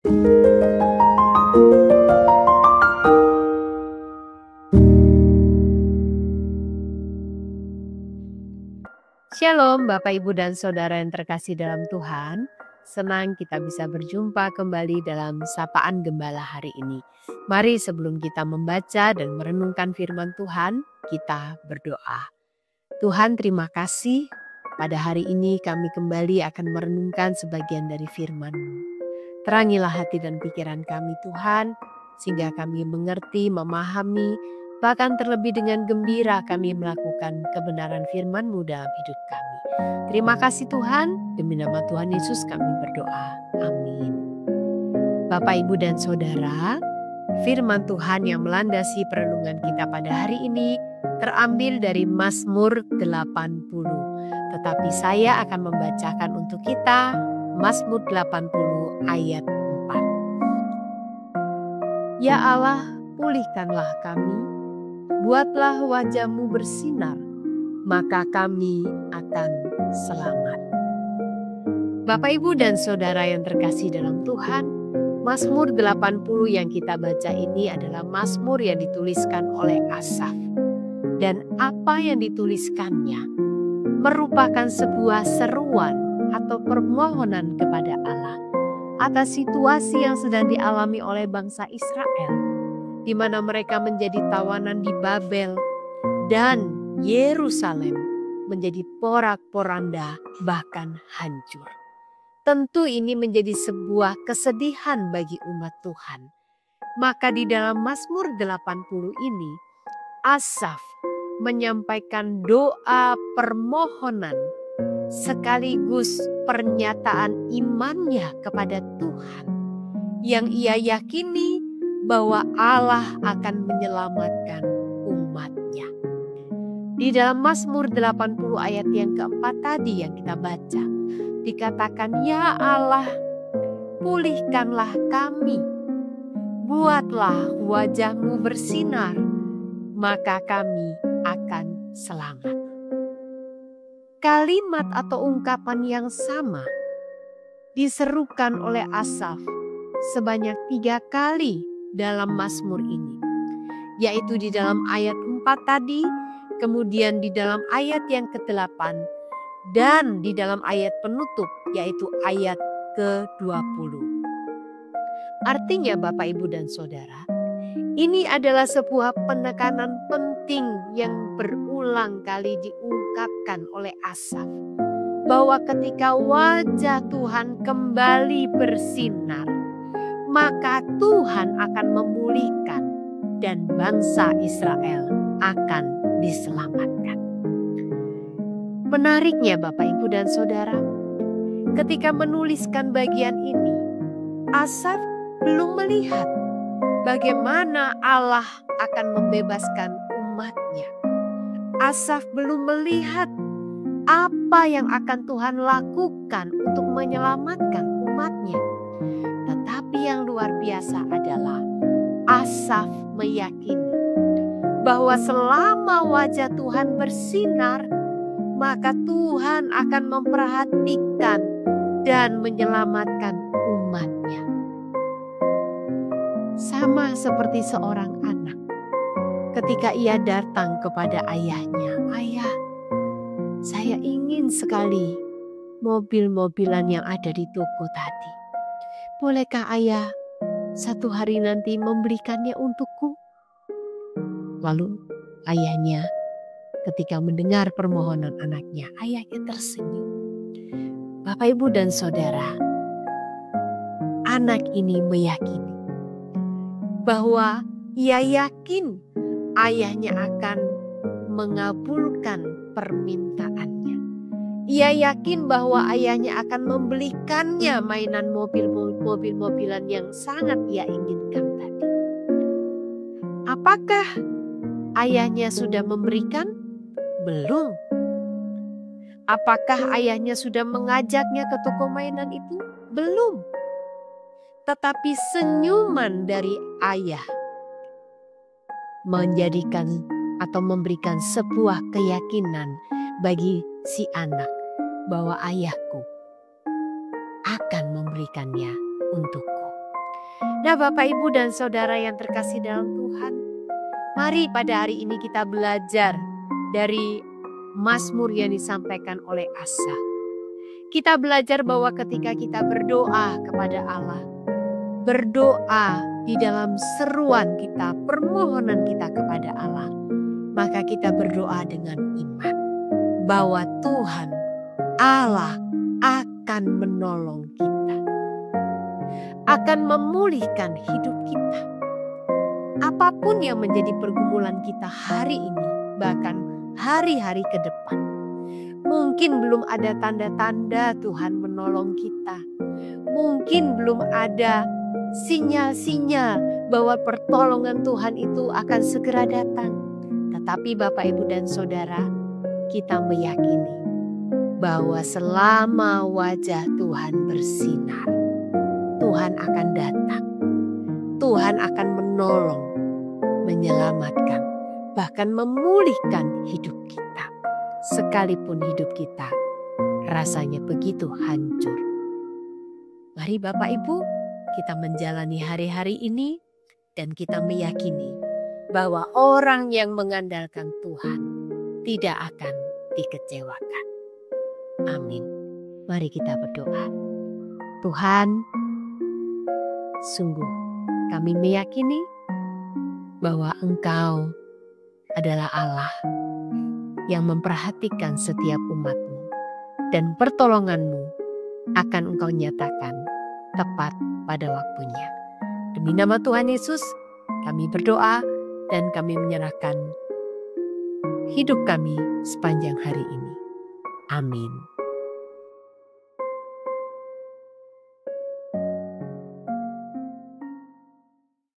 Shalom Bapak Ibu dan Saudara yang terkasih dalam Tuhan. Senang kita bisa berjumpa kembali dalam Sapaan Gembala hari ini. Mari sebelum kita membaca dan merenungkan firman Tuhan, kita berdoa. Tuhan, terima kasih pada hari ini kami kembali akan merenungkan sebagian dari firman-Mu. Terangilah hati dan pikiran kami Tuhan, sehingga kami mengerti, memahami, bahkan terlebih dengan gembira kami melakukan kebenaran firman-Mu dalam hidup kami. Terima kasih Tuhan, demi nama Tuhan Yesus kami berdoa. Amin. Bapak, Ibu, dan Saudara, firman Tuhan yang melandasi perenungan kita pada hari ini terambil dari Mazmur 80. Tetapi saya akan membacakan untuk kita Mazmur 80 ayat 4. Ya Allah, pulihkanlah kami, buatlah wajah-Mu bersinar, maka kami akan selamat. Bapak, Ibu, dan Saudara yang terkasih dalam Tuhan, Mazmur 80 yang kita baca ini adalah Mazmur yang dituliskan oleh Asaf. Dan apa yang dituliskannya merupakan sebuah seruan atau permohonan kepada Allah atas situasi yang sedang dialami oleh bangsa Israel, di mana mereka menjadi tawanan di Babel dan Yerusalem menjadi porak-poranda bahkan hancur. Tentu ini menjadi sebuah kesedihan bagi umat Tuhan. Maka di dalam Mazmur 80 ini Asaf menyampaikan doa permohonan sekaligus pernyataan imannya kepada Tuhan yang ia yakini bahwa Allah akan menyelamatkan umatnya. Di dalam Mazmur 80 ayat yang keempat tadi yang kita baca, dikatakan, ya Allah, pulihkanlah kami, buatlah wajah-Mu bersinar, maka kami akan selamat. Kalimat atau ungkapan yang sama diserukan oleh Asaf sebanyak 3 kali dalam Mazmur ini, yaitu di dalam ayat 4 tadi, kemudian di dalam ayat yang ke-8, dan di dalam ayat penutup yaitu ayat ke-20. Artinya Bapak, Ibu, dan Saudara, ini adalah sebuah penekanan penting yang berulang kali diungkapkan oleh Asaf, bahwa ketika wajah Tuhan kembali bersinar, maka Tuhan akan memulihkan dan bangsa Israel akan diselamatkan. Menariknya Bapak, Ibu, dan Saudara, ketika menuliskan bagian ini, Asaf belum melihat bagaimana Allah akan membebaskan umatnya. Asaf belum melihat apa yang akan Tuhan lakukan untuk menyelamatkan umatnya. Tetapi yang luar biasa adalah Asaf meyakini bahwa selama wajah Tuhan bersinar, maka Tuhan akan memperhatikan dan menyelamatkan umatnya. Sama seperti seorang anak ketika ia datang kepada ayahnya, "Ayah, saya ingin sekali mobil-mobilan yang ada di toko tadi. Bolehkah ayah satu hari nanti membelikannya untukku?" Lalu ayahnya ketika mendengar permohonan anaknya, ayahnya tersenyum. Bapak, Ibu, dan Saudara, anak ini meyakini bahwa ia yakin ayahnya akan mengabulkan permintaannya. Ia yakin bahwa ayahnya akan membelikannya mainan mobil-mobilan yang sangat ia inginkan tadi. Apakah ayahnya sudah memberikan? Belum. Apakah ayahnya sudah mengajaknya ke toko mainan itu? Belum. Tetapi senyuman dari ayah menjadikan atau memberikan sebuah keyakinan bagi si anak bahwa ayahku akan memberikannya untukku. Nah, Bapak, Ibu, dan Saudara yang terkasih dalam Tuhan, mari pada hari ini kita belajar dari Mazmur yang disampaikan oleh Asaf. Kita belajar bahwa ketika kita berdoa kepada Allah, berdoa di dalam seruan kita, permohonan kita kepada Allah, maka kita berdoa dengan iman bahwa Tuhan Allah akan menolong kita, akan memulihkan hidup kita. Apapun yang menjadi pergumulan kita hari ini, bahkan hari-hari ke depan, mungkin belum ada tanda-tanda Tuhan menolong kita. Mungkin belum ada sinyal-sinyal bahwa pertolongan Tuhan itu akan segera datang. Tetapi Bapak, Ibu, dan Saudara, kita meyakini bahwa selama wajah Tuhan bersinar, Tuhan akan datang. Tuhan akan menolong, menyelamatkan, bahkan memulihkan hidup kita. Sekalipun hidup kita rasanya begitu hancur. Mari Bapak, Ibu, kita menjalani hari-hari ini dan kita meyakini bahwa orang yang mengandalkan Tuhan tidak akan dikecewakan. Amin. Mari kita berdoa. Tuhan, sungguh kami meyakini bahwa Engkau adalah Allah yang memperhatikan setiap umat-Mu, dan pertolongan-Mu akan Engkau nyatakan tepat pada waktunya. Demi nama Tuhan Yesus, kami berdoa dan kami menyerahkan hidup kami sepanjang hari ini. Amin.